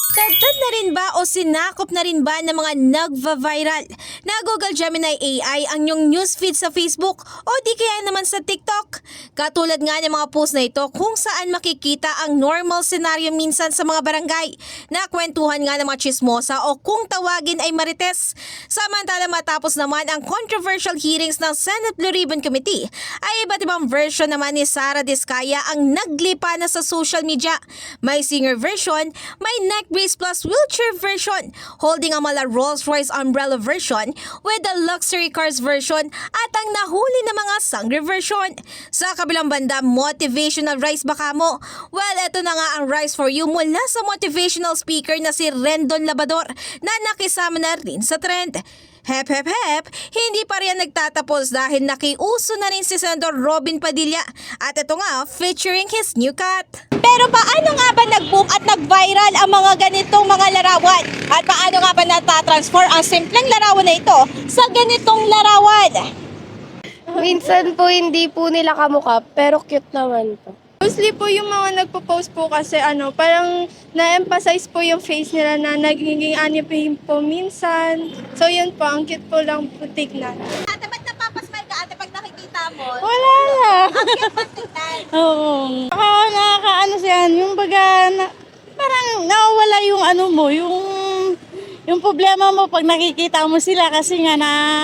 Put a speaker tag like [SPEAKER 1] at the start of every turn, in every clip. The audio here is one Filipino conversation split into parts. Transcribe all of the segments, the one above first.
[SPEAKER 1] Dagdag na rin ba o sinakop na rin ba ng mga nagva-viral na Google Gemini AI ang yung newsfeed sa Facebook o di kaya naman sa TikTok? Katulad nga ng mga post na ito kung saan makikita ang normal scenario minsan sa mga barangay na kwentuhan nga ng mga chismosa o kung tawagin ay marites. Samantala matapos naman ang controversial hearings ng Senate Blue Ribbon Committee ay iba't ibang version naman ni Sara Diskaya ang naglipa na sa social media. May singer version, may neck brace plus wheelchair version, holding ang mala Rolls-Royce umbrella version with the luxury cars version at ang nahuli na mga sangre version. Sa kabilang banda, motivational rise baka mo? Well, eto na nga ang rise for you mula sa motivational speaker na si Rendon Labador na nakisama na rin sa trend. Hep hep hep, hindi pa rin nagtatapos dahil nakiuso na rin si Senador Robin Padilla at ito nga featuring his new cut. Pero paano nga ba nag-boom at nag-viral ang mga ganitong mga larawan? At paano nga ba natatransform ang simpleng larawan na ito sa ganitong larawan?
[SPEAKER 2] Minsan po hindi po nila kamukha, pero cute naman po.
[SPEAKER 3] Mostly po yung mga nagpo-post po kasi parang na-emphasize po yung face nila na nagiging anime po minsan. So yun po, ang cute po lang po tignan.
[SPEAKER 1] Ate, ba't napapasmile ka ate pag nakikita mo?
[SPEAKER 3] Wala na.
[SPEAKER 1] Ang cute ba tignan?
[SPEAKER 3] Oo. Nakakaano siya, yung baga, parang nawawala yung mo, yung problema mo pag nakikita mo sila kasi nga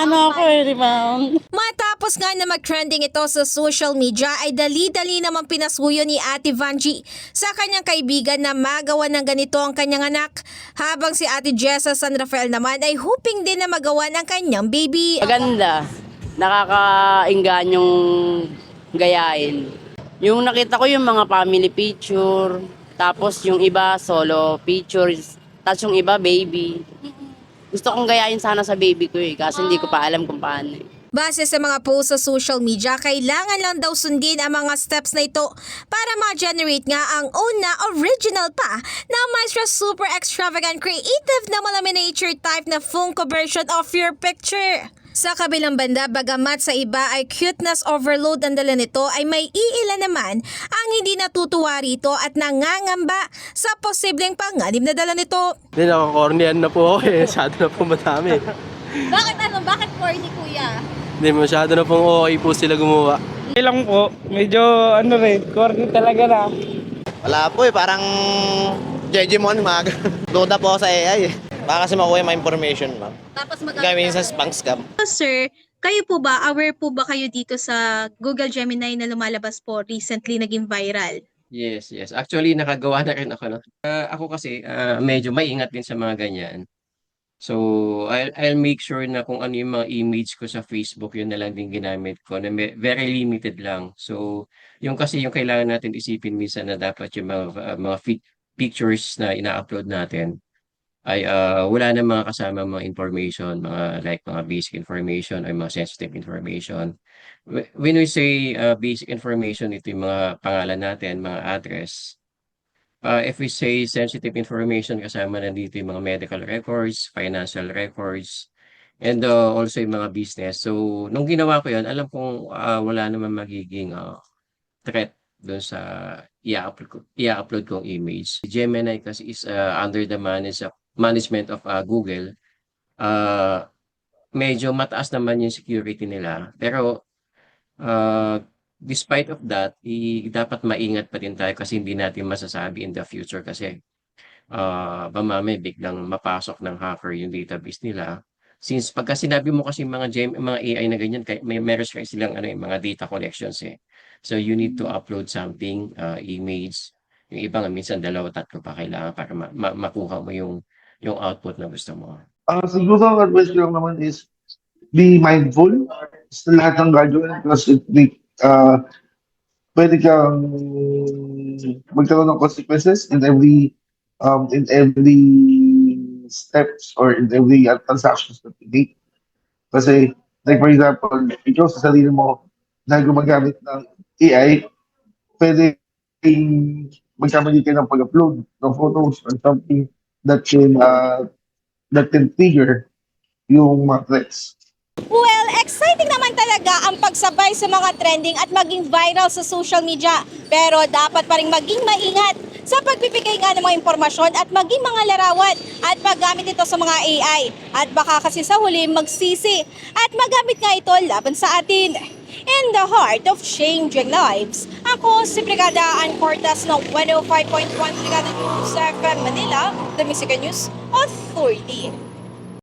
[SPEAKER 3] ako di ba?
[SPEAKER 1] Matapos nga na mag-trending ito sa social media ay dali-dali naman pinasuyo ni Ate Vanjie sa kanyang kaibigan na magawa ng ganito ang kanyang anak. Habang si Ate Jessa San Rafael naman ay hoping din na magawa ng kanyang baby.
[SPEAKER 4] Maganda. Nakakainggan yung gayahin. Yung nakita ko yung mga family picture, tapos yung iba solo pictures, tapos yung iba baby. Gusto kong gayahin sana sa baby ko kasi hindi ko pa alam kung paano eh.
[SPEAKER 1] Base sa mga posts sa social media, kailangan lang daw sundin ang mga steps na ito para ma-generate nga ang own na original pa na Maestro super extravagant creative na miniature type na Funko version of your picture. Sa kabilang banda, bagamat sa iba ay cuteness overload ang dala nito ay may iilan naman ang hindi natutuwa rito at nangangamba sa posibleng panganib na dala nito.
[SPEAKER 5] Hindi, nakakornian na po ako masyado na po madami.
[SPEAKER 1] Bakit corny kuya?
[SPEAKER 5] Hindi, masyado na pong okay po sila gumawa.
[SPEAKER 6] Okay lang po, medyo corny talaga na.
[SPEAKER 7] Wala po parang Jejimon mag. Duda po ako sa AI Baka kasi makuha yung mga information, ma'am.
[SPEAKER 1] Tapos
[SPEAKER 7] Gawin sa spam scam.
[SPEAKER 1] Sir, kayo po ba, aware po ba kayo dito sa Google Gemini na lumalabas po recently naging viral?
[SPEAKER 8] Yes. Actually, nakagawa na rin ako. No? Ako kasi, medyo maingat din sa mga ganyan. So, I'll make sure na kung ano yung mga image ko sa Facebook, yun na lang din ginamit ko, na very limited lang. So, yung kasi yung kailangan natin isipin minsan na dapat yung mga pictures na ina-upload natin ay wala na mga kasama mga information, mga basic information or mga sensitive information. When we say basic information, ito yung mga pangalan natin, mga address. If we say sensitive information, kasama na dito yung mga medical records, financial records, and also yung mga business. So, nung ginawa ko yun, alam kong wala naman magiging threat doon sa i-upload kong image. Gemini kasi is under the management of Google. Medyo mataas naman yung security nila. Pero despite of that, dapat maingat pa din tayo kasi hindi natin masasabi in the future kasi mamaya biglang mapasok ng hacker yung database nila. Since pagka sinabi mo kasi mga AI na ganyan, meron kasi silang mga data collections eh. So you need to upload something, image. Yung iba nga minsan 2-3 pa kailangan para makuha mo yung output na gusto mo.
[SPEAKER 9] Siguro ang advice ko lang naman is be mindful sa lahat ng gagawin kasi pwede kang magkaroon ng consequences in every steps or in every transactions that you make. Kasi, like for example, ikaw sa sarili mo na gumagamit ng AI, pwede magkamali ka ng pag-upload ng photos or something that can trigger yung mga threats.
[SPEAKER 1] Well, exciting naman talaga ang pagsabay makasabay sa mga trending at maging viral sa social media. Pero dapat pa rin maging maingat sa pagbibigay nga ng mga impormasyon at maging mga larawan at paggamit ito sa mga AI. At baka kasi sa huli magsisi at magamit nga ito laban sa atin. In the heart of changing lives, ako si Brigada Ann Cortas ng 105.1 Brigada News FM Manila, the Mexican News Authority.